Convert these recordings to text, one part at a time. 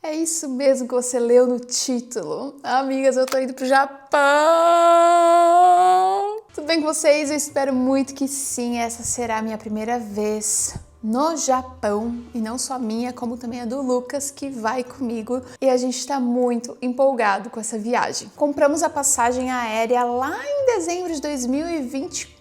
É isso mesmo que você leu no título. Amigas, eu tô indo pro Japão! Tudo bem com vocês? Eu espero muito que sim, essa será a minha primeira vez no Japão, e não só minha, como também a do Lucas, que vai comigo, e a gente tá muito empolgado com essa viagem. Compramos a passagem aérea lá em dezembro de 2024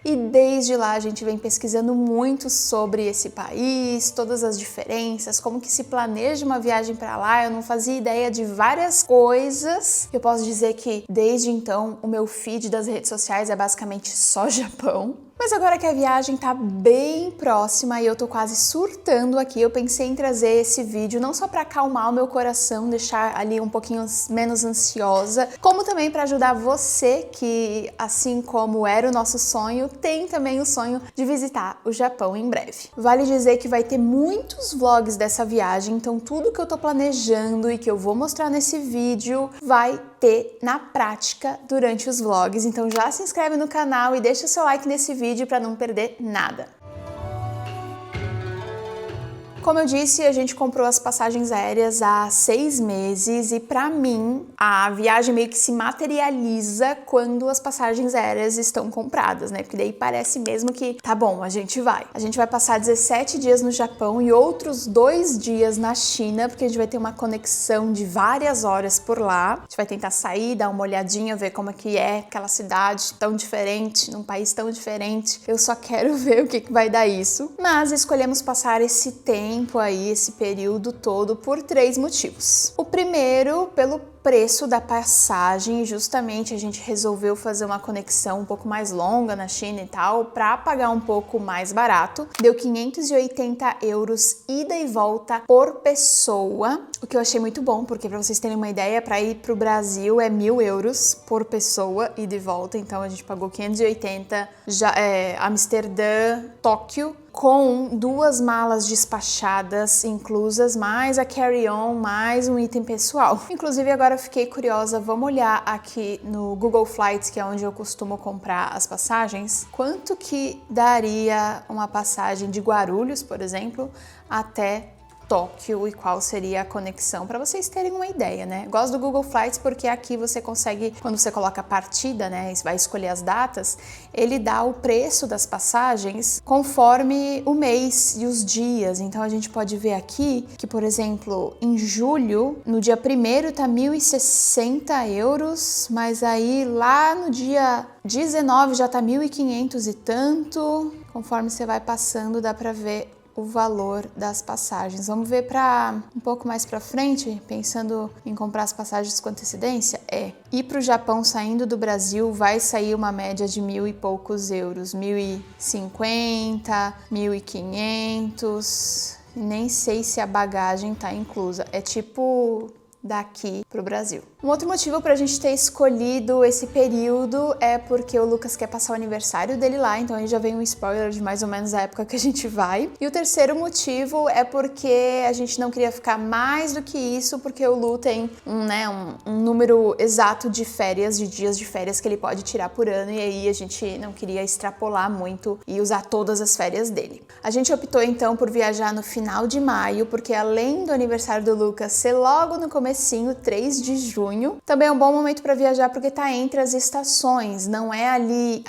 e desde lá a gente vem pesquisando muito sobre esse país, todas as diferenças, como que se planeja uma viagem para lá. Eu não fazia ideia de várias coisas. Eu posso dizer que desde então o meu feed das redes sociais é basicamente só Japão. Mas agora que a viagem tá bem próxima e eu tô quase surtando aqui, eu pensei em trazer esse vídeo não só para acalmar o meu coração, deixar ali um pouquinho menos ansiosa, como também para ajudar você que, assim como era o nosso sonho, tem também o sonho de visitar o Japão em breve. Vale dizer que vai ter muitos vlogs dessa viagem, então tudo que eu tô planejando e que eu vou mostrar nesse vídeo vai ter na prática durante os vlogs. Então já se inscreve no canal e deixa seu like nesse vídeo para não perder nada. Como eu disse, a gente comprou as passagens aéreas há 6 meses e para mim a viagem meio que se materializa quando as passagens aéreas estão compradas, né? Porque daí parece mesmo que tá bom, a gente vai. A gente vai passar 17 dias no Japão e outros 2 dias na China, porque a gente vai ter uma conexão de várias horas por lá. A gente vai tentar sair, dar uma olhadinha, ver como é que é aquela cidade tão diferente, num país tão diferente. Eu só quero ver o que vai dar isso. Mas escolhemos passar esse tempo aí, esse período todo, por 3 motivos. O primeiro, pelo preço da passagem. Justamente a gente resolveu fazer uma conexão um pouco mais longa na China e tal, para pagar um pouco mais barato. Deu 580 euros ida e volta por pessoa, o que eu achei muito bom, porque para vocês terem uma ideia, para ir pro Brasil é 1.000 euros por pessoa ida e volta, então a gente pagou 580, Amsterdã, Tóquio, com 2 malas despachadas inclusas, mais a carry-on, mais um item pessoal. Inclusive agora eu fiquei curiosa, vamos olhar aqui no Google Flights, que é onde eu costumo comprar as passagens, quanto que daria uma passagem de Guarulhos, por exemplo, até Tóquio e qual seria a conexão, para vocês terem uma ideia, né? Gosto do Google Flights porque aqui você consegue, quando você coloca a partida, né, e vai escolher as datas, ele dá o preço das passagens conforme o mês e os dias. Então a gente pode ver aqui que, por exemplo, em julho, no dia 1º tá 1.060 euros, mas aí lá no dia 19 já tá 1.500 e tanto. Conforme você vai passando, dá para ver o valor das passagens. Vamos ver para um pouco mais para frente, pensando em comprar as passagens com antecedência? Ir para o Japão saindo do Brasil vai sair uma média de 1.000 e poucos euros, 1.050, 1.500, nem sei se a bagagem tá inclusa. É tipo daqui pro Brasil. Um outro motivo pra gente ter escolhido esse período é porque o Lucas quer passar o aniversário dele lá, então aí já vem um spoiler de mais ou menos a época que a gente vai. E o terceiro motivo é porque a gente não queria ficar mais do que isso, porque o Lu tem um número exato de férias, de dias de férias que ele pode tirar por ano, e aí a gente não queria extrapolar muito e usar todas as férias dele. A gente optou então por viajar no final de maio, porque além do aniversário do Lucas ser logo no comecinho, 3 de junho, também é um bom momento para viajar porque tá entre as estações, não é ali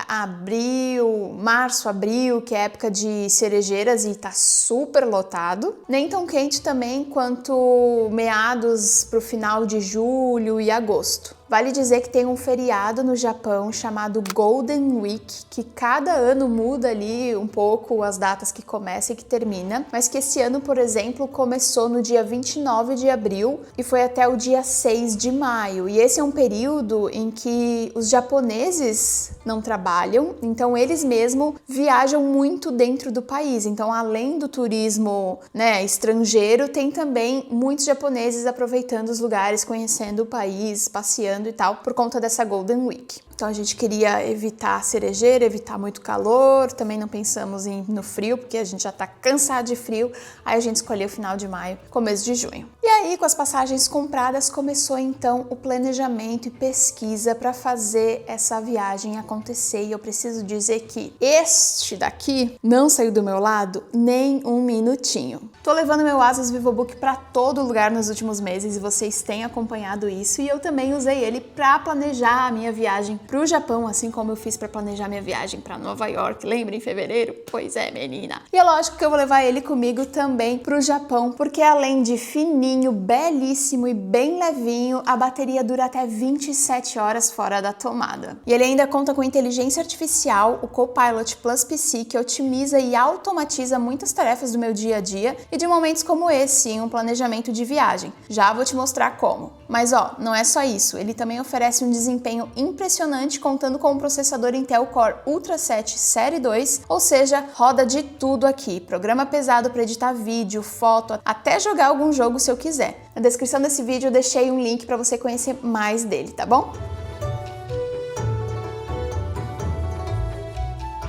março, abril, que é época de cerejeiras e tá super lotado, nem tão quente também quanto meados pro final de julho e agosto. Vale dizer que tem um feriado no Japão chamado Golden Week, que cada ano muda ali um pouco as datas que começa e que termina, mas que esse ano, por exemplo, começou no dia 29 de abril e foi até o dia 6 de maio. E esse é um período em que os japoneses não trabalham, então eles mesmo viajam muito dentro do país. Então, além do turismo, estrangeiro, tem também muitos japoneses aproveitando os lugares, conhecendo o país, passeando e tal, por conta dessa Golden Week. Então a gente queria evitar cerejeira, evitar muito calor, também não pensamos em ir no frio, porque a gente já tá cansado de frio, aí a gente escolheu final de maio, começo de junho. E aí, com as passagens compradas, começou então o planejamento e pesquisa para fazer essa viagem acontecer. E eu preciso dizer que este daqui não saiu do meu lado nem um minutinho. Tô levando meu Asus VivoBook para todo lugar nos últimos meses e vocês têm acompanhado isso, e eu também usei ele para planejar a minha viagem pro Japão, assim como eu fiz para planejar minha viagem para Nova York, lembra, em fevereiro? Pois é, menina. E é lógico que eu vou levar ele comigo também pro Japão, porque além de fininho, belíssimo e bem levinho, a bateria dura até 27 horas fora da tomada. E ele ainda conta com inteligência artificial, o Copilot Plus PC, que otimiza e automatiza muitas tarefas do meu dia a dia e de momentos como esse, em um planejamento de viagem. Já vou te mostrar como. Mas ó, não é só isso, ele também oferece um desempenho impressionante, contando com um processador Intel Core Ultra 7 Série 2, ou seja, roda de tudo aqui, programa pesado para editar vídeo, foto, até jogar algum jogo se eu quiser. Na descrição desse vídeo eu deixei um link para você conhecer mais dele, tá bom?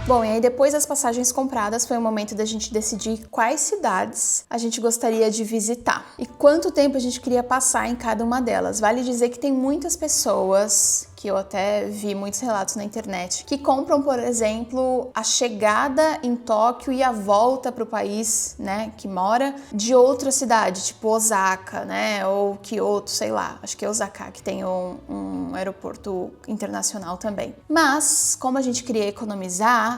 Bom, e aí depois das passagens compradas, foi o momento da gente decidir quais cidades a gente gostaria de visitar e quanto tempo a gente queria passar em cada uma delas. Vale dizer que tem muitas pessoas, que eu até vi muitos relatos na internet, que compram, por exemplo, a chegada em Tóquio e a volta para o país, né, que mora, de outra cidade, tipo Osaka, né, ou Kyoto, sei lá, acho que é Osaka, que tem um aeroporto internacional também. Mas, como a gente queria economizar,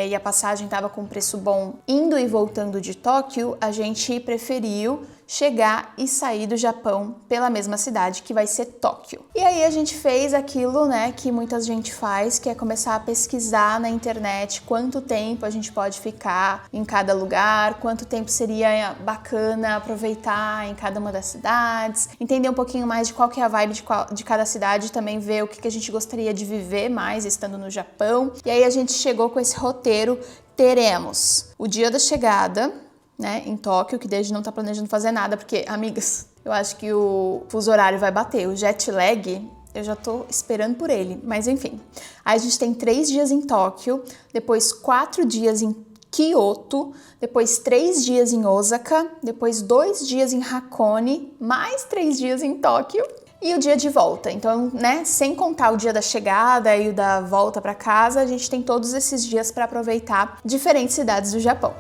e a passagem estava com preço bom indo e voltando de Tóquio, a gente preferiu chegar e sair do Japão pela mesma cidade, que vai ser Tóquio. E aí a gente fez aquilo, né, que muita gente faz, que é começar a pesquisar na internet quanto tempo a gente pode ficar em cada lugar, quanto tempo seria bacana aproveitar em cada uma das cidades, entender um pouquinho mais de qual que é a vibe de cada cidade, também ver o que a gente gostaria de viver mais estando no Japão. E aí a gente chegou com esse roteiro. Teremos o dia da chegada, né, em Tóquio, que desde não tá planejando fazer nada, porque, amigas, eu acho que o fuso horário vai bater, o jet lag, eu já tô esperando por ele, mas enfim. Aí a gente tem 3 dias em Tóquio, depois 4 dias em Kyoto, depois 3 dias em Osaka, depois 2 dias em Hakone, mais 3 dias em Tóquio, e o dia de volta. Então, né, sem contar o dia da chegada e o da volta para casa, a gente tem todos esses dias para aproveitar diferentes cidades do Japão.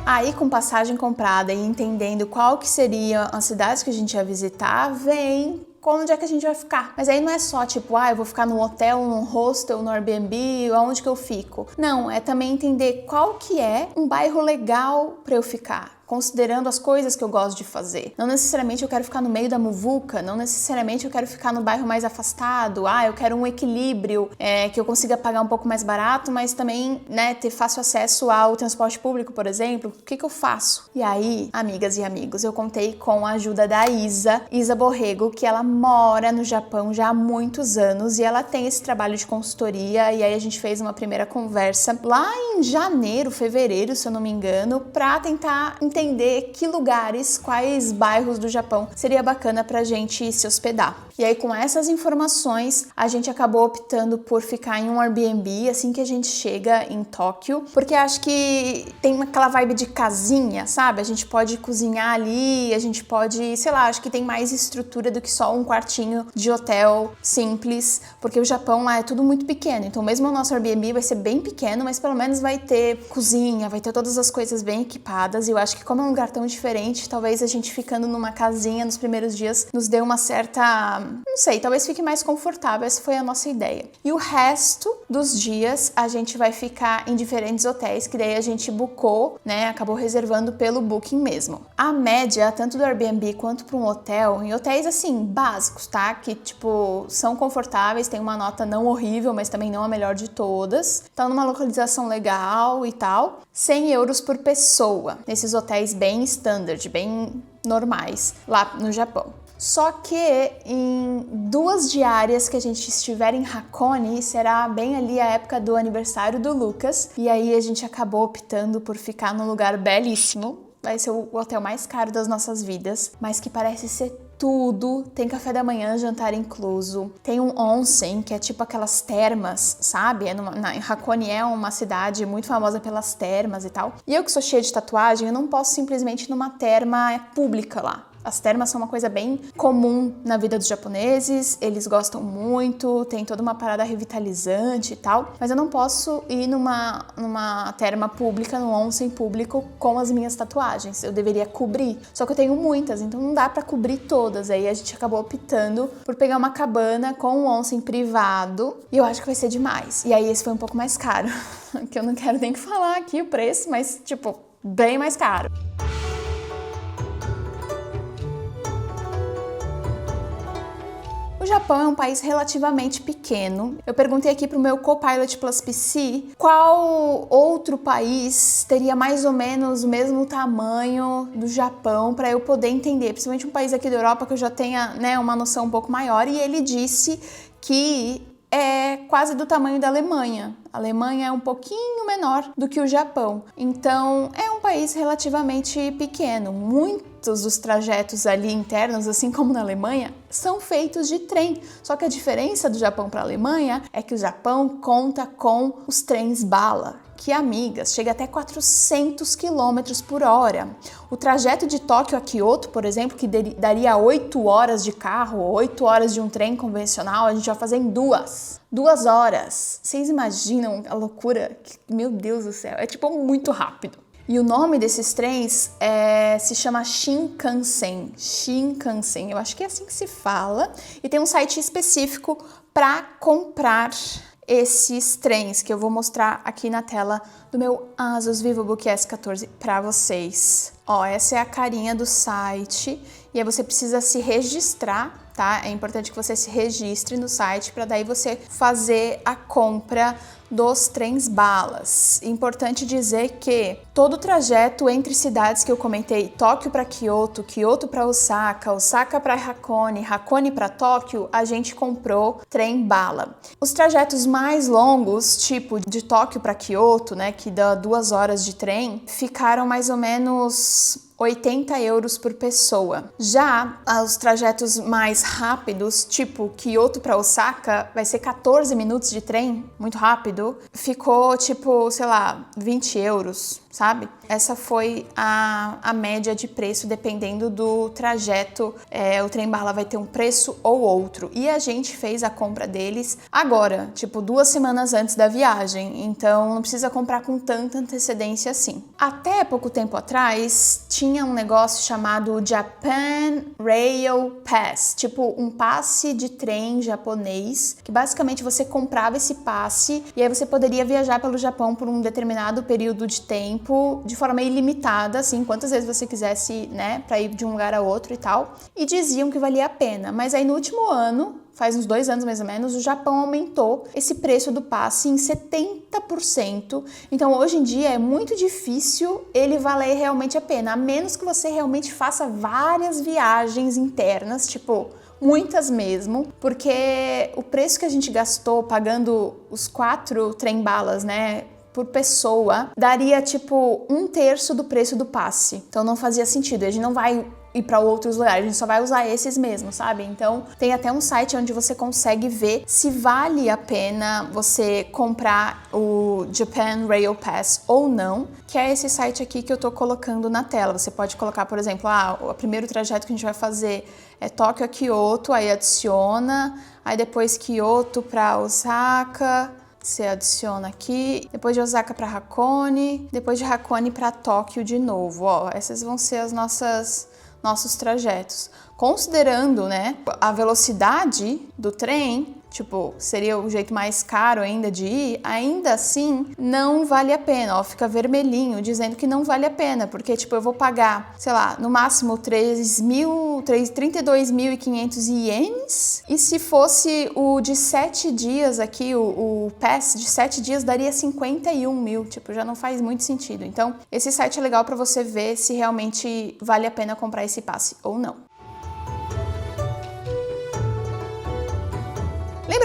Aí, com passagem comprada e entendendo qual que seriam as cidades que a gente ia visitar, vem onde é que a gente vai ficar. Mas aí não é só tipo, eu vou ficar no hotel, no hostel, no Airbnb, aonde que eu fico. Não, é também entender qual que é um bairro legal para eu ficar, considerando as coisas que eu gosto de fazer. Não necessariamente eu quero ficar no meio da muvuca, não necessariamente eu quero ficar no bairro mais afastado, eu quero um equilíbrio, que eu consiga pagar um pouco mais barato, mas também, né, ter fácil acesso ao transporte público, por exemplo. O que eu faço? E aí, amigas e amigos, eu contei com a ajuda da Isa Borrego, que ela mora no Japão já há muitos anos e ela tem esse trabalho de consultoria, e aí a gente fez uma primeira conversa lá em janeiro, fevereiro, se eu não me engano, pra tentar entender que lugares, quais bairros do Japão seria bacana pra gente se hospedar. E aí, com essas informações, a gente acabou optando por ficar em um Airbnb assim que a gente chega em Tóquio, porque acho que tem aquela vibe de casinha, sabe? A gente pode cozinhar ali, a gente pode, sei lá, acho que tem mais estrutura do que só um quartinho de hotel simples, porque o Japão lá é tudo muito pequeno, então mesmo o nosso Airbnb vai ser bem pequeno, mas pelo menos vai ter cozinha, vai ter todas as coisas bem equipadas, e eu acho que como é um lugar tão diferente, talvez a gente ficando numa casinha nos primeiros dias nos dê uma certa, não sei, talvez fique mais confortável. Essa foi a nossa ideia. E o resto dos dias a gente vai ficar em diferentes hotéis, que daí a gente bookou, né, acabou reservando pelo Booking mesmo. A média, tanto do Airbnb quanto para um hotel, em hotéis assim, básicos, tá? Que tipo, são confortáveis, tem uma nota não horrível, mas também não a melhor de todas. Então, numa localização legal e tal, 100 euros por pessoa, nesses hotéis bem standard, bem normais, lá no Japão. Só que em 2 diárias que a gente estiver em Hakone, será bem ali a época do aniversário do Lucas, e aí a gente acabou optando por ficar num lugar belíssimo. Vai ser o hotel mais caro das nossas vidas, mas que parece ser tudo, tem café da manhã, jantar incluso, tem um onsen, que é tipo aquelas termas, sabe? Hakone é uma cidade muito famosa pelas termas e tal. E eu que sou cheia de tatuagem, eu não posso simplesmente ir numa terma pública lá. As termas são uma coisa bem comum na vida dos japoneses, eles gostam muito, tem toda uma parada revitalizante e tal, mas eu não posso ir numa terma pública, num onsen público com as minhas tatuagens, eu deveria cobrir, só que eu tenho muitas, então não dá pra cobrir todas, aí a gente acabou optando por pegar uma cabana com um onsen privado, e eu acho que vai ser demais, e aí esse foi um pouco mais caro, que eu não quero nem falar aqui o preço, mas tipo, bem mais caro. O Japão é um país relativamente pequeno. Eu perguntei aqui pro meu Copilot Plus PC qual outro país teria mais ou menos o mesmo tamanho do Japão para eu poder entender, principalmente um país aqui da Europa que eu já tenha, né, uma noção um pouco maior, e ele disse que é quase do tamanho da Alemanha. A Alemanha é um pouquinho menor do que o Japão. Então, é um país relativamente pequeno. Muitos dos trajetos ali internos, assim como na Alemanha, são feitos de trem. Só que a diferença do Japão para a Alemanha é que o Japão conta com os trens bala, que, amigas, chega até 400 km por hora. O trajeto de Tóquio a Kyoto, por exemplo, que daria 8 horas de carro, 8 horas de um trem convencional, a gente vai fazer em 2 horas. Vocês imaginam a loucura? Meu Deus do céu, é tipo muito rápido. E o nome desses trens se chama Shinkansen. Shinkansen, eu acho que é assim que se fala. E tem um site específico para comprar esses trens, que eu vou mostrar aqui na tela do meu Asus VivoBook S14 para vocês. Ó, essa é a carinha do site, e aí você precisa se registrar, tá? É importante que você se registre no site para daí você fazer a compra dos trens balas. Importante dizer que todo o trajeto entre cidades que eu comentei, Tóquio para Kyoto, Kyoto para Osaka, Osaka para Hakone, Hakone para Tóquio, a gente comprou trem bala. Os trajetos mais longos, tipo de Tóquio para Kyoto, né, que dá 2 horas de trem, ficaram mais ou menos 80 euros por pessoa. Já os trajetos mais rápidos, tipo Kyoto para Osaka, vai ser 14 minutos de trem, muito rápido. Ficou tipo, sei lá, 20 euros, sabe? Essa foi a média de preço, dependendo do trajeto. O trem bala vai ter um preço ou outro. E a gente fez a compra deles agora, tipo 2 semanas antes da viagem. Então não precisa comprar com tanta antecedência assim. Até pouco tempo atrás, tinha um negócio chamado Japan Rail Pass, tipo um passe de trem japonês, que basicamente você comprava esse passe e aí você poderia viajar pelo Japão por um determinado período de tempo, de forma ilimitada, assim, quantas vezes você quisesse, né, para ir de um lugar a outro e tal, e diziam que valia a pena. Mas aí no último ano, faz uns 2 anos mais ou menos, o Japão aumentou esse preço do passe em 70%. Então, hoje em dia, é muito difícil ele valer realmente a pena, a menos que você realmente faça várias viagens internas, tipo, muitas mesmo, porque o preço que a gente gastou pagando os 4 trem-balas, né, por pessoa, daria tipo 1/3 do preço do passe. Então não fazia sentido, a gente não vai ir para outros lugares, a gente só vai usar esses mesmos, sabe? Então tem até um site onde você consegue ver se vale a pena você comprar o Japan Rail Pass ou não, que é esse site aqui que eu tô colocando na tela. Você pode colocar, por exemplo, o primeiro trajeto que a gente vai fazer é Tóquio a Kyoto, aí adiciona, aí depois Kyoto para Osaka, você adiciona aqui, depois de Osaka para Hakone, depois de Hakone para Tóquio de novo. Ó, essas vão ser as nossos trajetos. Considerando, né, a velocidade do trem, tipo, seria o jeito mais caro ainda de ir, ainda assim, não vale a pena. Ó, fica vermelhinho, dizendo que não vale a pena, porque, tipo, eu vou pagar, sei lá, no máximo 32.500 ienes, e se fosse o de 7 dias aqui, o pass de 7 dias, daria 51 mil, tipo, já não faz muito sentido. Então, esse site é legal para você ver se realmente vale a pena comprar esse passe ou não.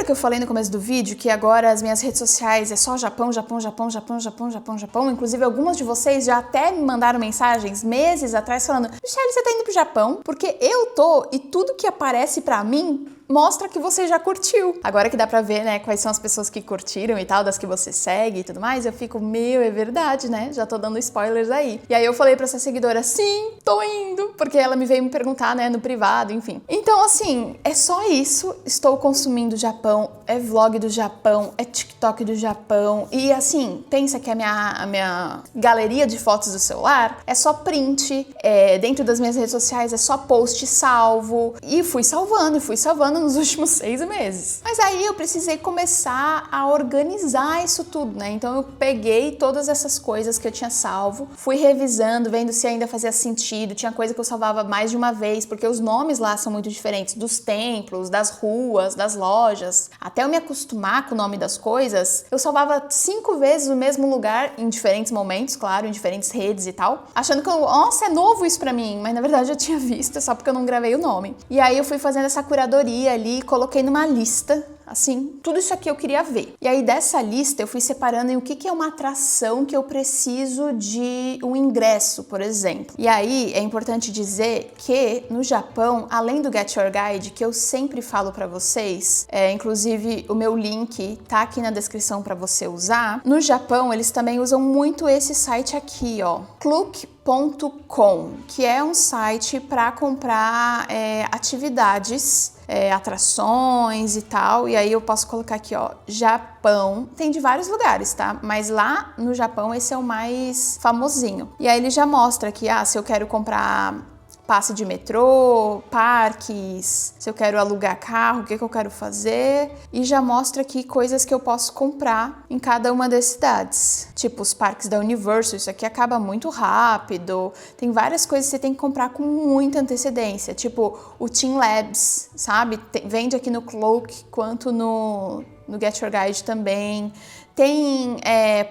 Lembra que eu falei no começo do vídeo que agora as minhas redes sociais é só Japão, Japão, Japão, Japão, Japão, Japão, Japão? Inclusive, algumas de vocês já até me mandaram mensagens meses atrás falando: Michelle, você tá indo pro Japão? Porque eu tô e tudo que aparece pra mim mostra que você já curtiu. Agora que dá pra ver, né, quais são as pessoas que curtiram e tal, das que você segue e tudo mais, eu fico, meu, é verdade, né? Já tô dando spoilers aí. E aí eu falei pra essa seguidora, sim, tô indo, porque ela me veio me perguntar, né, no privado, enfim. Então, assim, é só isso. Estou consumindo Japão, é vlog do Japão, é TikTok do Japão. E assim, pensa que a minha galeria de fotos do celular é só print, dentro das minhas redes sociais é só post salvo. E fui salvando nos últimos 6 meses. Mas aí eu precisei começar a organizar isso tudo, né? Então eu peguei todas essas coisas que eu tinha salvo, fui revisando, vendo se ainda fazia sentido. Tinha coisa que eu salvava mais de uma vez, porque os nomes lá são muito diferentes, dos templos, das ruas, das lojas. Até eu me acostumar com o nome das coisas, eu salvava 5 vezes o mesmo lugar, em diferentes momentos, claro, em diferentes redes e tal, achando que, nossa, é novo isso pra mim, mas na verdade eu tinha visto, só porque eu não gravei o nome. E aí eu fui fazendo essa curadoria ali, coloquei numa lista, assim, tudo isso aqui eu queria ver. E aí dessa lista eu fui separando em o que é uma atração que eu preciso de um ingresso, por exemplo. E aí é importante dizer que no Japão, além do Get Your Guide, que eu sempre falo pra vocês, inclusive o meu link tá aqui na descrição pra você usar, no Japão eles também usam muito esse site aqui, ó, Klook.com, que é um site para comprar atividades, atrações e tal. E aí eu posso colocar aqui, ó, Japão. Tem de vários lugares, tá? Mas lá no Japão esse é o mais famosinho. E aí ele já mostra que, se eu quero comprar passe de metrô, parques, se eu quero alugar carro, o que eu quero fazer, e já mostra aqui coisas que eu posso comprar em cada uma das cidades, tipo os parques da Universal. Isso aqui acaba muito rápido, tem várias coisas que você tem que comprar com muita antecedência, tipo o Team Labs, sabe? Vende aqui no Klook quanto no Get Your Guide também. Tem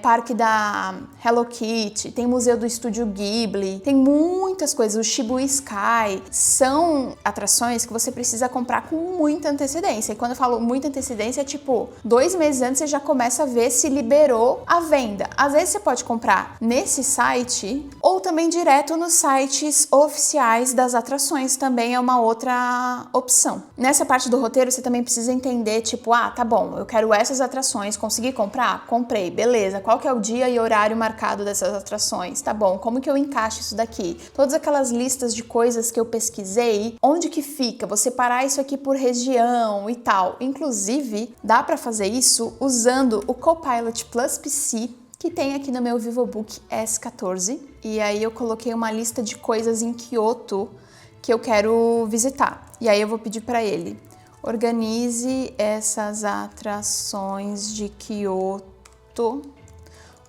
parque da Hello Kitty, tem museu do Estúdio Ghibli, tem muitas coisas. O Shibuya Sky são atrações que você precisa comprar com muita antecedência. E quando eu falo muita antecedência, é tipo 2 meses antes você já começa a ver se liberou a venda. Às vezes você pode comprar nesse site ou também direto nos sites oficiais das atrações, também é uma outra opção. Nessa parte do roteiro você também precisa entender, tipo, tá bom, eu quero essas atrações, consegui comprar? Comprei, beleza. Qual que é o dia e horário marcado dessas atrações? Tá bom, como que eu encaixo isso daqui? Todas aquelas listas de coisas que eu pesquisei, onde que fica? Vou separar isso aqui por região e tal. Inclusive, dá para fazer isso usando o Copilot Plus PC, que tem aqui no meu VivoBook S14. E aí eu coloquei uma lista de coisas em Kyoto que eu quero visitar. E aí eu vou pedir para ele: organize essas atrações de Kyoto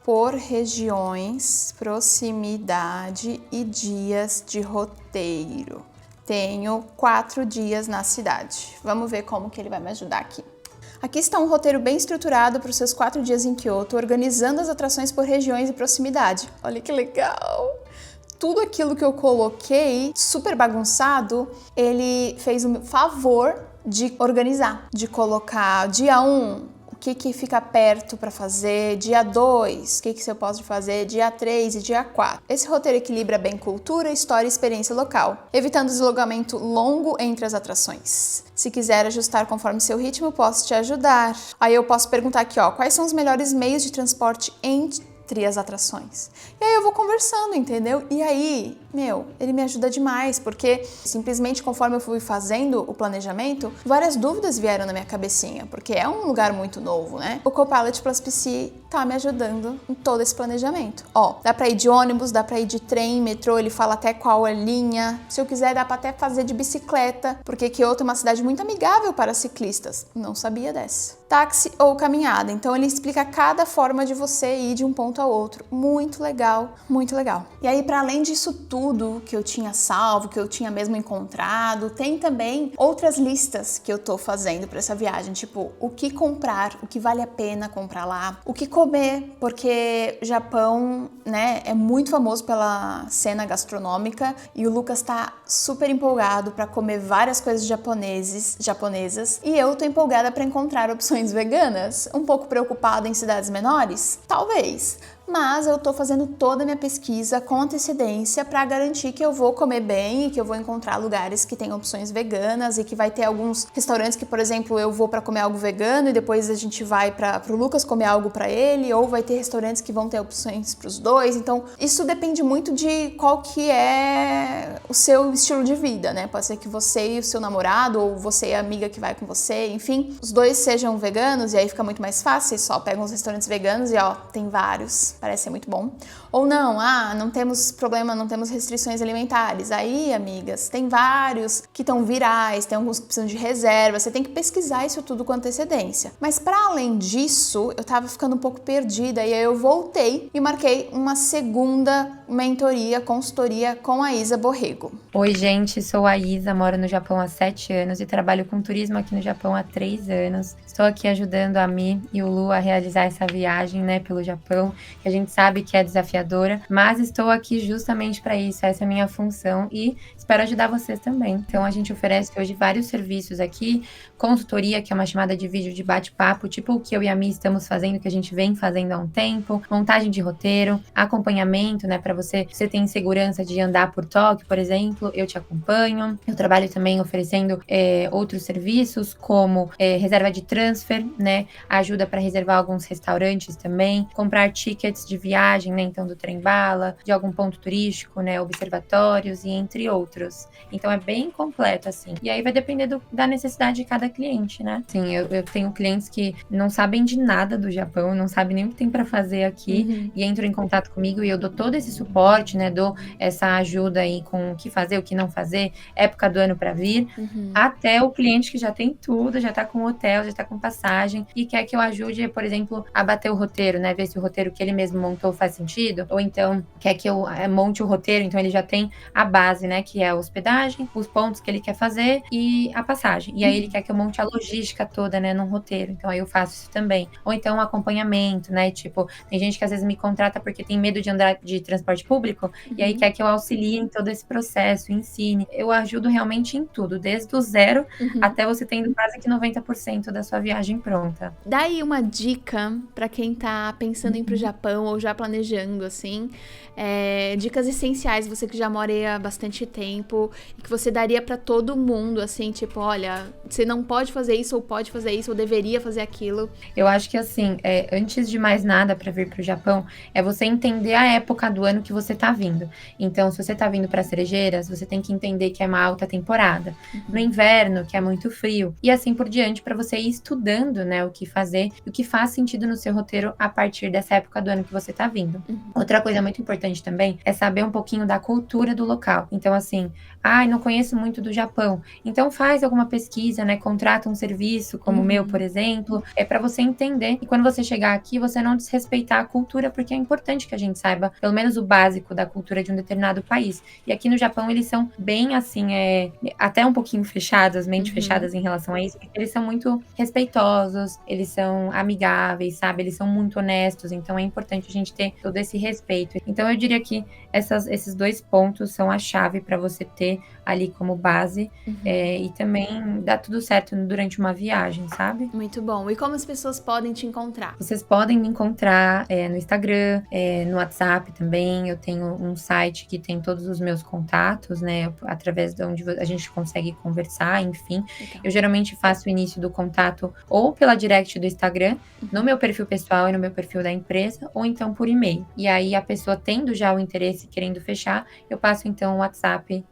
por regiões, proximidade e dias de roteiro. Tenho 4 dias na cidade. Vamos ver como que ele vai me ajudar aqui. Aqui está um roteiro bem estruturado para os seus 4 dias em Kyoto, organizando as atrações por regiões e proximidade. Olha que legal! Tudo aquilo que eu coloquei, super bagunçado, ele fez o favor de organizar, de colocar dia 1, o que fica perto para fazer, dia 2, o que você pode fazer, dia 3 e dia 4. Esse roteiro equilibra bem cultura, história e experiência local, evitando deslocamento longo entre as atrações. Se quiser ajustar conforme seu ritmo, posso te ajudar. Aí eu posso perguntar aqui, ó, quais são os melhores meios de transporte entre as atrações. E aí eu vou conversando, entendeu? E aí, ele me ajuda demais, porque simplesmente conforme eu fui fazendo o planejamento, várias dúvidas vieram na minha cabecinha, porque é um lugar muito novo, né? O Copilot Plus PC tá me ajudando em todo esse planejamento. Ó, dá pra ir de ônibus, dá pra ir de trem, metrô, ele fala até qual é a linha. Se eu quiser, dá pra até fazer de bicicleta, porque Kyoto é uma cidade muito amigável para ciclistas. Não sabia dessa. Táxi ou caminhada. Então ele explica cada forma de você ir de um ponto ao outro. Muito legal, muito legal. E aí, para além disso tudo, tudo que eu tinha salvo, que eu tinha mesmo encontrado. Tem também outras listas que eu tô fazendo para essa viagem, tipo, o que comprar, o que vale a pena comprar lá, o que comer, porque Japão, né, é muito famoso pela cena gastronômica e o Lucas tá super empolgado para comer várias coisas japonesas e eu tô empolgada para encontrar opções veganas. Um pouco preocupada em cidades menores? Talvez. Mas eu tô fazendo toda a minha pesquisa com antecedência para garantir que eu vou comer bem e que eu vou encontrar lugares que tem opções veganas e que vai ter alguns restaurantes que, por exemplo, eu vou para comer algo vegano e depois a gente vai pro Lucas comer algo para ele, ou vai ter restaurantes que vão ter opções para os dois. Então, isso depende muito de qual que é o seu estilo de vida, né? Pode ser que você e o seu namorado, ou você e a amiga que vai com você, enfim, os dois sejam veganos e aí fica muito mais fácil, só pegam os restaurantes veganos e ó, tem vários. Parece ser muito bom. Ou não, não temos problema, não temos restrições alimentares. Aí, amigas, tem vários que estão virais, tem alguns que precisam de reserva, você tem que pesquisar isso tudo com antecedência. Mas para além disso, eu tava ficando um pouco perdida e aí eu voltei e marquei uma segunda mentoria, consultoria com a Isa Borrego. Oi, gente, sou a Isa, moro no Japão há 7 anos e trabalho com turismo aqui no Japão há 3 anos. Estou aqui ajudando a Mi e o Lu a realizar essa viagem, né, pelo Japão, que a gente sabe que é desafiadora, mas estou aqui justamente para isso, essa é a minha função e espero ajudar vocês também. Então, a gente oferece hoje vários serviços aqui, consultoria, que é uma chamada de vídeo de bate-papo, tipo o que eu e a Mi estamos fazendo, que a gente vem fazendo há um tempo, montagem de roteiro, acompanhamento, né, para você tem segurança de andar por Tóquio, por exemplo, eu te acompanho. Eu trabalho também oferecendo outros serviços, como reserva de transfer, né, ajuda para reservar alguns restaurantes também, comprar tickets de viagem, né, então do trem-bala, de algum ponto turístico, né, observatórios e entre outros. Então é bem completo, assim. E aí vai depender da necessidade de cada cliente, né? Sim, eu tenho clientes que não sabem de nada do Japão, não sabem nem o que tem para fazer aqui e entram em contato comigo e eu dou todo esse suporte, né, dou essa ajuda aí com o que fazer, o que não fazer, época do ano para vir, até o cliente que já tem tudo, já tá com hotel, já tá com passagem e quer que eu ajude, por exemplo, a bater o roteiro, né, ver se o roteiro que ele mesmo montou faz sentido, ou então quer que eu monte o roteiro, então ele já tem a base, né, que é a hospedagem, os pontos que ele quer fazer e a passagem, e aí ele quer que eu monte a logística toda, né, num roteiro, então aí eu faço isso também, ou então um acompanhamento, né, tipo, tem gente que às vezes me contrata porque tem medo de andar de transporte público, e aí quer que eu auxilie em todo esse processo, ensine, eu ajudo realmente em tudo, desde o zero até você tendo quase que 90% da sua viagem pronta. Dá aí uma dica para quem tá pensando em ir pro Japão ou já planejando, assim, dicas essenciais, você que já mora aí há bastante tempo e que você daria para todo mundo, assim, tipo, olha, você não pode fazer isso, ou pode fazer isso, ou deveria fazer aquilo. Eu acho que, assim, antes de mais nada para vir pro Japão, é você entender a época do ano que você tá vindo. Então, se você tá vindo para Cerejeiras, você tem que entender que é uma alta temporada. No inverno, que é muito frio. E assim por diante, para você ir estudando, né, o que fazer, o que faz sentido no seu roteiro a partir dessa época do ano que você tá vindo. Outra coisa muito importante também é saber um pouquinho da cultura do local. Então, assim, não conheço muito do Japão. Então, faz alguma pesquisa, né, contrata um serviço como o meu, por exemplo, para você entender. E quando você chegar aqui, você não desrespeitar a cultura, porque é importante que a gente saiba, pelo menos o básico da cultura de um determinado país. E aqui no Japão, eles são bem, assim, até um pouquinho fechadas, mente fechadas em relação a isso. Eles são muito respeitosos, eles são amigáveis, sabe? Eles são muito honestos, então é importante a gente ter todo esse respeito. Então eu diria que esses 2 pontos são a chave para você ter ali como base e também dá tudo certo durante uma viagem, sabe? Muito bom. E como as pessoas podem te encontrar? Vocês podem me encontrar no Instagram, no WhatsApp também. Eu tenho um site que tem todos os meus contatos, né? Através de onde a gente consegue conversar, enfim. Então. Eu geralmente faço o início do contato ou pela direct do Instagram, no meu perfil pessoal e no meu perfil da empresa, ou então por e-mail. E aí a pessoa tendo já o interesse, querendo fechar, eu passo então o WhatsApp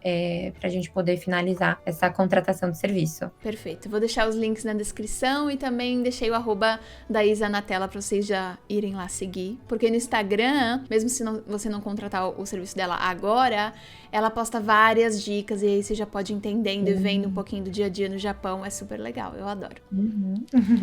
pra gente poder finalizar essa contratação de serviço. Perfeito. Vou deixar os links na descrição e também deixei o arroba da Isa na tela pra vocês já irem lá seguir. Porque no Instagram, mesmo se você não contratar o serviço dela agora, ela posta várias dicas e aí você já pode ir entendendo e vendo um pouquinho do dia a dia no Japão. É super legal, eu adoro.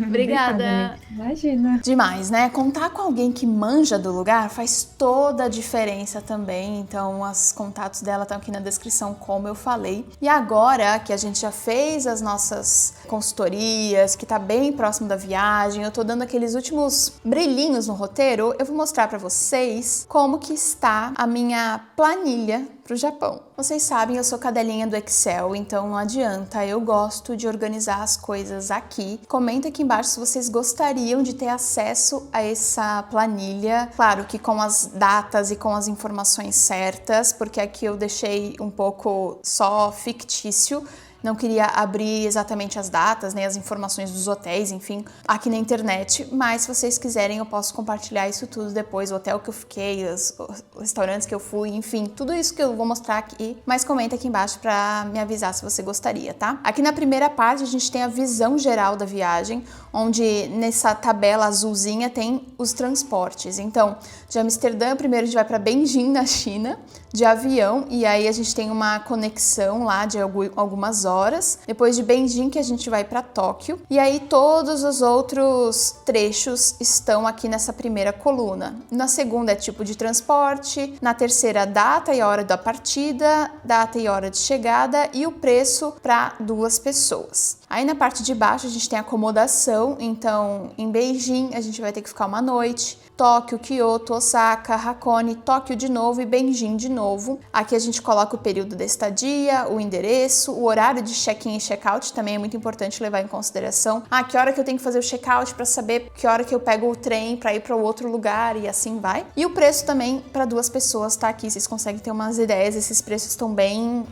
Obrigada. Imagina. Demais, né? Contar com alguém que manja do lugar faz toda a diferença também. Então, os contatos dela estão aqui na descrição, como eu falei. E agora que a gente já fez as nossas consultorias, que tá bem próximo da viagem, eu tô dando aqueles últimos brilhinhos no roteiro, eu vou mostrar pra vocês como que está a minha planilha pro Japão. Vocês sabem, eu sou cadelinha do Excel, então não adianta, eu gosto de organizar as coisas aqui. Comenta aqui embaixo se vocês gostariam de ter acesso a essa planilha, claro que com as datas e com as informações certas, porque aqui eu deixei um pouco só fictício. Não queria abrir exatamente as datas, nem as informações dos hotéis, enfim, aqui na internet, mas se vocês quiserem eu posso compartilhar isso tudo depois, o hotel que eu fiquei, os restaurantes que eu fui, enfim, tudo isso que eu vou mostrar aqui, mas comenta aqui embaixo pra me avisar se você gostaria, tá? Aqui na primeira parte a gente tem a visão geral da viagem, onde nessa tabela azulzinha tem os transportes. Então, de Amsterdã, primeiro a gente vai para Beijing, na China, de avião, e aí a gente tem uma conexão lá de algumas horas. Depois de Beijing que a gente vai para Tóquio, e aí todos os outros trechos estão aqui nessa primeira coluna. Na segunda é tipo de transporte, na terceira data e hora da partida, data e hora de chegada e o preço para 2 pessoas. Aí na parte de baixo a gente tem acomodação, então em Beijing a gente vai ter que ficar uma noite, Tóquio, Kyoto, Osaka, Hakone, Tóquio de novo e Beijing de novo. Aqui a gente coloca o período da estadia, o endereço, o horário de check-in e check-out, também é muito importante levar em consideração. Que hora que eu tenho que fazer o check-out para saber que hora que eu pego o trem para ir para o outro lugar e assim vai. E o preço também para 2 pessoas tá aqui, vocês conseguem ter umas ideias, esses preços estão bem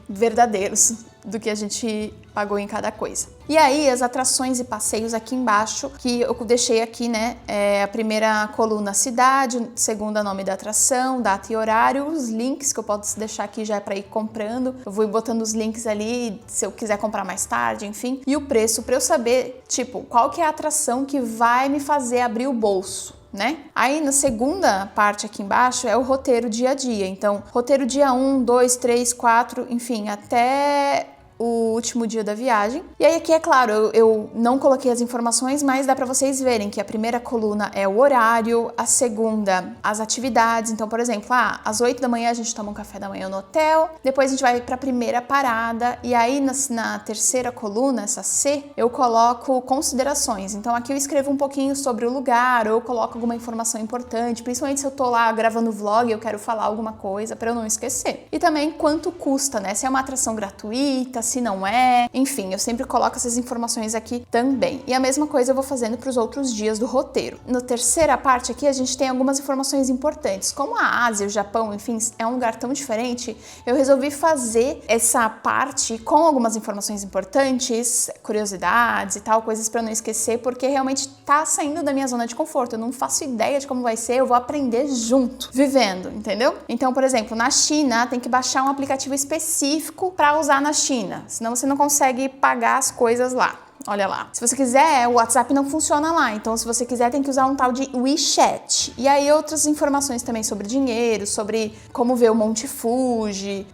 verdadeiros do que a gente pagou em cada coisa. E aí, as atrações e passeios aqui embaixo, que eu deixei aqui, né, a primeira coluna cidade, segunda nome da atração, data e horário, os links que eu posso deixar aqui já é para ir comprando, eu vou botando os links ali, se eu quiser comprar mais tarde, enfim, e o preço para eu saber, tipo, qual que é a atração que vai me fazer abrir o bolso, né? Aí na segunda parte aqui embaixo é o roteiro dia a dia, então roteiro dia 1, 2, 3, 4, enfim, até o último dia da viagem. E aí aqui, é claro, eu não coloquei as informações, mas dá pra vocês verem que a primeira coluna é o horário, a segunda, as atividades. Então, por exemplo, às 8 da manhã a gente toma um café da manhã no hotel, depois a gente vai pra primeira parada, e aí na terceira coluna, essa C, eu coloco considerações. Então aqui eu escrevo um pouquinho sobre o lugar, ou eu coloco alguma informação importante, principalmente se eu tô lá gravando vlog e eu quero falar alguma coisa pra eu não esquecer. E também quanto custa, né? Se é uma atração gratuita, se não é, enfim, eu sempre coloco essas informações aqui também. E a mesma coisa eu vou fazendo para os outros dias do roteiro. Na terceira parte aqui a gente tem algumas informações importantes. Como a Ásia, o Japão, enfim, é um lugar tão diferente, eu resolvi fazer essa parte com algumas informações importantes, curiosidades e tal, coisas para eu não esquecer, porque realmente tá saindo da minha zona de conforto. Eu não faço ideia de como vai ser, eu vou aprender junto, vivendo, entendeu? Então, por exemplo, na China tem que baixar um aplicativo específico para usar na China. Senão você não consegue pagar as coisas lá. Olha lá. Se você quiser, o WhatsApp não funciona lá. Então, se você quiser, tem que usar um tal de WeChat. E aí, outras informações também sobre dinheiro, sobre como ver o Monte Fuji.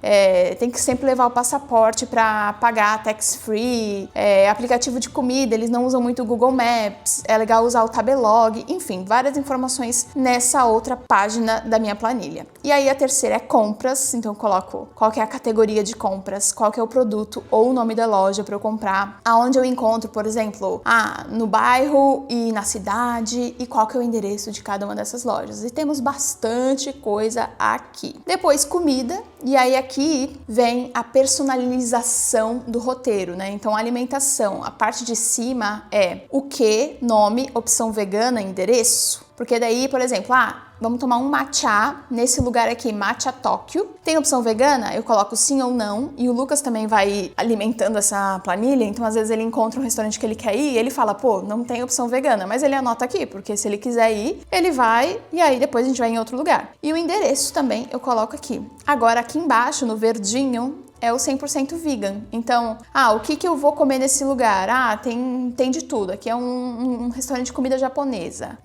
Tem que sempre levar o passaporte para pagar tax-free. Aplicativo de comida, eles não usam muito o Google Maps. É legal usar o Tabelog. Enfim, várias informações nessa outra página da minha planilha. E aí, a terceira é compras. Então, eu coloco qual que é a categoria de compras, qual que é o produto ou o nome da loja para eu comprar, aonde eu encontro, por exemplo, no bairro e na cidade e qual que é o endereço de cada uma dessas lojas. E temos bastante coisa aqui. Depois comida, e aí aqui vem a personalização do roteiro, né? Então alimentação, a parte de cima é o que, nome, opção vegana, endereço. Porque daí, por exemplo, vamos tomar um matcha nesse lugar aqui, Matcha Tóquio. Tem opção vegana? Eu coloco sim ou não. E o Lucas também vai alimentando essa planilha, então às vezes ele encontra um restaurante que ele quer ir e ele fala, pô, não tem opção vegana, mas ele anota aqui, porque se ele quiser ir, ele vai e aí depois a gente vai em outro lugar. E o endereço também eu coloco aqui. Agora aqui embaixo, no verdinho, é o 100% vegan. Então, o que eu vou comer nesse lugar? Tem de tudo. Aqui é um restaurante de comida japonesa,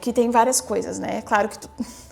que tem várias coisas, né? Claro que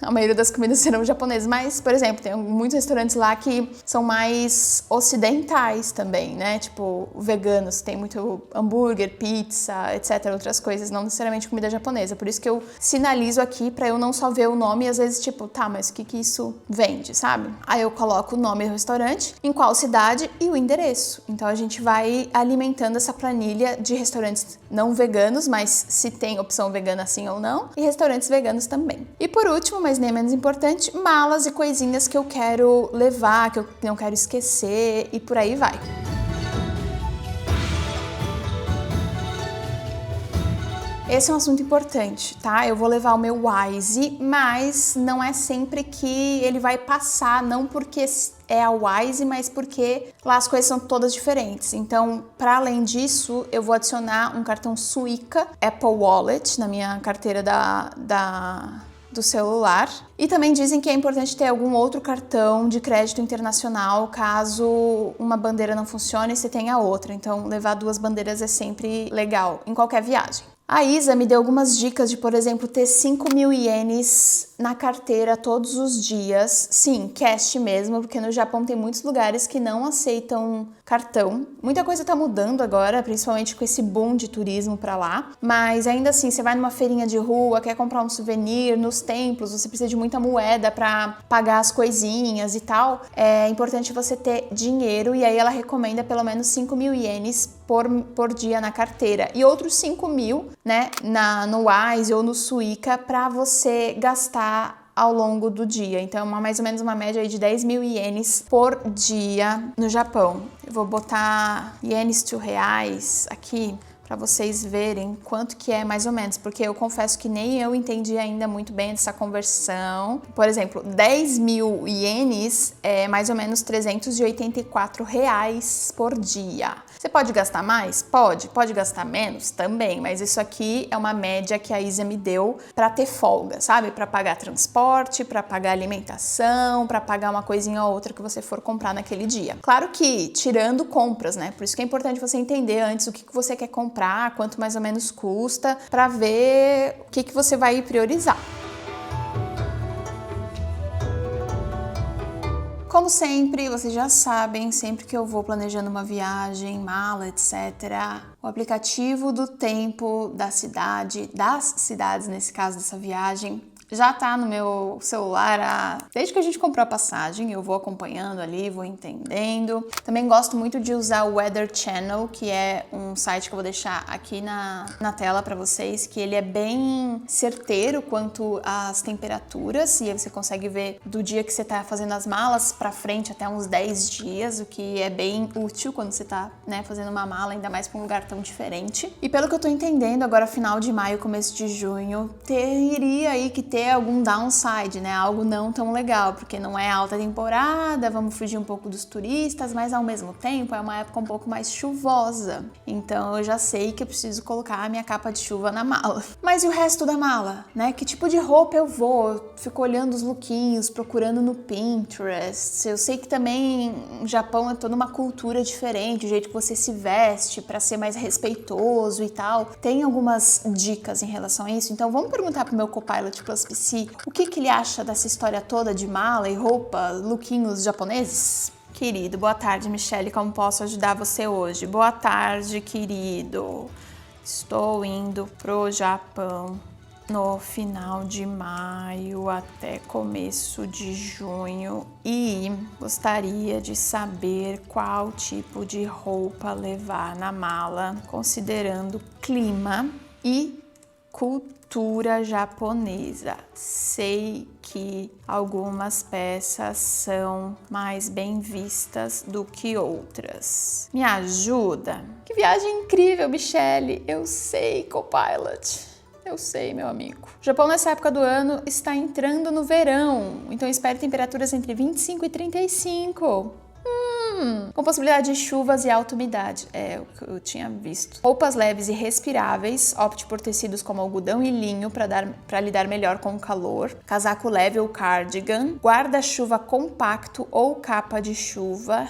a maioria das comidas serão japonesas, mas, por exemplo, tem muitos restaurantes lá que são mais ocidentais também, né? Tipo, veganos, tem muito hambúrguer, pizza, etc, outras coisas, não necessariamente comida japonesa. Por isso que eu sinalizo aqui pra eu não só ver o nome e às vezes tipo, tá, mas o que isso vende, sabe? Aí eu coloco o nome do restaurante, em qual cidade e o endereço. Então a gente vai alimentando essa planilha de restaurantes não veganos, mas se tem opção vegana sim ou não, e restaurantes veganos também. E por último, mas nem menos importante, malas e coisinhas que eu quero levar, que eu não quero esquecer e por aí vai. Esse é um assunto importante, tá? Eu vou levar o meu Wise, mas não é sempre que ele vai passar, não porque é a Wise, mas porque lá as coisas são todas diferentes. Então, para além disso, eu vou adicionar um cartão Suica Apple Wallet na minha carteira do celular. E também dizem que é importante ter algum outro cartão de crédito internacional caso uma bandeira não funcione e você tenha outra. Então, levar 2 bandeiras é sempre legal em qualquer viagem. A Isa me deu algumas dicas de, por exemplo, ter 5.000 ienes na carteira todos os dias. Sim, cash mesmo, porque no Japão tem muitos lugares que não aceitam cartão. Muita coisa tá mudando agora, principalmente com esse boom de turismo pra lá. Mas ainda assim, você vai numa feirinha de rua, quer comprar um souvenir, nos templos, você precisa de muita moeda pra pagar as coisinhas e tal. É importante você ter dinheiro e aí ela recomenda pelo menos 5.000 ienes por dia na carteira. E outros 5.000, né, no Wise ou no Suica para você gastar ao longo do dia. Então, mais ou menos uma média aí de 10.000 ienes por dia no Japão. Eu vou botar ienes to reais aqui para vocês verem quanto que é mais ou menos, porque eu confesso que nem eu entendi ainda muito bem essa conversão. Por exemplo, 10.000 ienes é mais ou menos 384 reais por dia. Você pode gastar mais? Pode gastar menos? Também, mas isso aqui é uma média que a Isa me deu para ter folga, sabe? Para pagar transporte, para pagar alimentação, para pagar uma coisinha ou outra que você for comprar naquele dia. Claro que tirando compras, né? Por isso que é importante você entender antes o que você quer comprar, quanto mais ou menos custa, para ver o que você vai priorizar. Como sempre, vocês já sabem, sempre que eu vou planejando uma viagem, mala, etc., o aplicativo do tempo da cidade, das cidades nesse caso dessa viagem, já tá no meu celular desde que a gente comprou a passagem. Eu vou acompanhando ali, vou entendendo. Também gosto muito de usar o Weather Channel, que é um site que eu vou deixar aqui na tela para vocês, que ele é bem certeiro quanto às temperaturas, e aí você consegue ver do dia que você tá fazendo as malas para frente até uns 10 dias, o que é bem útil quando você tá, né, fazendo uma mala, ainda mais para um lugar tão diferente. E pelo que eu tô entendendo, agora final de maio, começo de junho, teria aí que ter algum downside, né? Algo não tão legal, porque não é alta temporada, vamos fugir um pouco dos turistas, mas ao mesmo tempo é uma época um pouco mais chuvosa. Então eu já sei que eu preciso colocar a minha capa de chuva na mala. Mas e o resto da mala, né? Que tipo de roupa eu vou? Eu fico olhando os lookinhos, procurando no Pinterest. Eu sei que também o Japão é toda uma cultura diferente, o jeito que você se veste para ser mais respeitoso e tal. Tem algumas dicas em relação a isso, então vamos perguntar pro meu Copilot Plus PC o que ele acha dessa história toda de mala e roupa, lookinhos japoneses? Querido, boa tarde, Michelle, como posso ajudar você hoje? Boa tarde, querido. Estou indo pro Japão no final de maio até começo de junho e gostaria de saber qual tipo de roupa levar na mala, considerando clima e cultura japonesa. Sei que algumas peças são mais bem vistas do que outras. Me ajuda? Que viagem incrível, Michelle! Eu sei, Copilot. Eu sei, meu amigo. O Japão, nessa época do ano, está entrando no verão, então espere temperaturas entre 25 e 35. Com possibilidade de chuvas e alta umidade. É o que eu tinha visto. Roupas leves e respiráveis. Opte por tecidos como algodão e linho para lidar melhor com o calor. Casaco leve ou cardigan. Guarda-chuva compacto ou capa de chuva.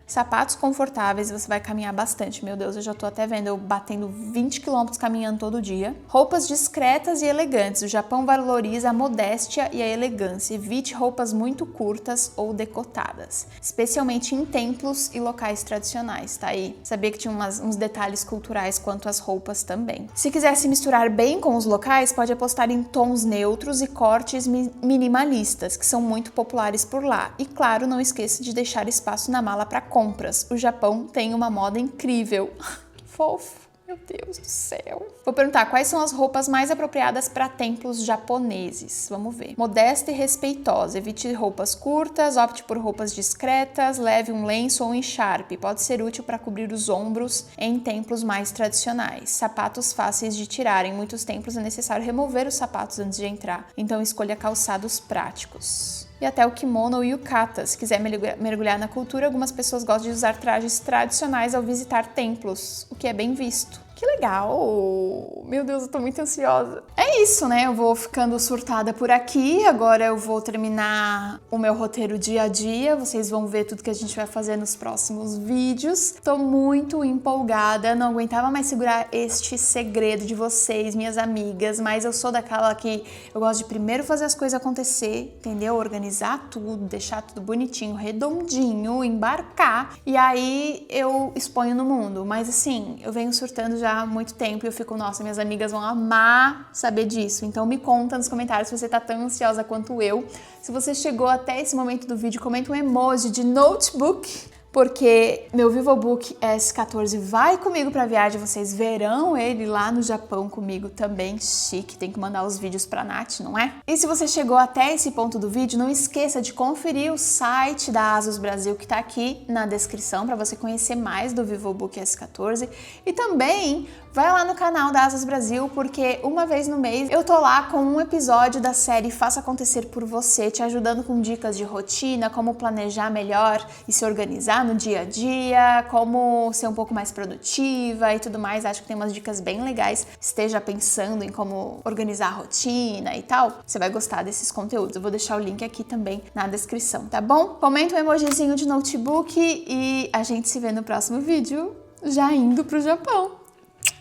Sapatos confortáveis, você vai caminhar bastante. Meu Deus, eu já tô até vendo eu batendo 20 km caminhando todo dia. Roupas discretas e elegantes. O Japão valoriza a modéstia e a elegância. Evite roupas muito curtas ou decotadas, especialmente em templos e locais tradicionais, tá aí? Sabia que tinha uns detalhes culturais quanto às roupas também. Se quiser se misturar bem com os locais, pode apostar em tons neutros e cortes minimalistas, que são muito populares por lá. E claro, não esqueça de deixar espaço na mala para compras. O Japão tem uma moda incrível. Que fofo. Meu Deus do céu. Vou perguntar quais são as roupas mais apropriadas para templos japoneses. Vamos ver. Modesta e respeitosa. Evite roupas curtas, opte por roupas discretas, leve um lenço ou encharpe. Pode ser útil para cobrir os ombros em templos mais tradicionais. Sapatos fáceis de tirar. Em muitos templos é necessário remover os sapatos antes de entrar. Então escolha calçados práticos. E até o kimono ou yukata. Se quiser mergulhar na cultura, algumas pessoas gostam de usar trajes tradicionais ao visitar templos, o que é bem visto. Que legal! Meu Deus, eu tô muito ansiosa. É isso, né? Eu vou ficando surtada por aqui. Agora eu vou terminar o meu roteiro dia a dia. Vocês vão ver tudo que a gente vai fazer nos próximos vídeos. Tô muito empolgada. Não aguentava mais segurar este segredo de vocês, minhas amigas. Mas eu sou daquela que eu gosto de primeiro fazer as coisas acontecer, entendeu? Organizar tudo, deixar tudo bonitinho, redondinho, embarcar. E aí eu exponho no mundo. Mas assim, eu venho surtando já há muito tempo e eu fico, nossa, minhas amigas vão amar saber disso. Então me conta nos comentários se você tá tão ansiosa quanto eu. Se você chegou até esse momento do vídeo, comenta um emoji de notebook, porque meu VivoBook S14 vai comigo pra viagem, vocês verão ele lá no Japão comigo também, chique, tem que mandar os vídeos pra Nath, não é? E se você chegou até esse ponto do vídeo, não esqueça de conferir o site da Asus Brasil que tá aqui na descrição para você conhecer mais do VivoBook S14 e também vai lá no canal da Asus Brasil, porque uma vez no mês eu tô lá com um episódio da série Faça Acontecer por Você, te ajudando com dicas de rotina, como planejar melhor e se organizar no dia a dia, como ser um pouco mais produtiva e tudo mais. Acho que tem umas dicas bem legais. Esteja pensando em como organizar a rotina e tal, você vai gostar desses conteúdos. Eu vou deixar o link aqui também na descrição, tá bom? Comenta um emojizinho de notebook e a gente se vê no próximo vídeo, já indo pro Japão.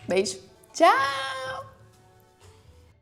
Beijo. Tchau!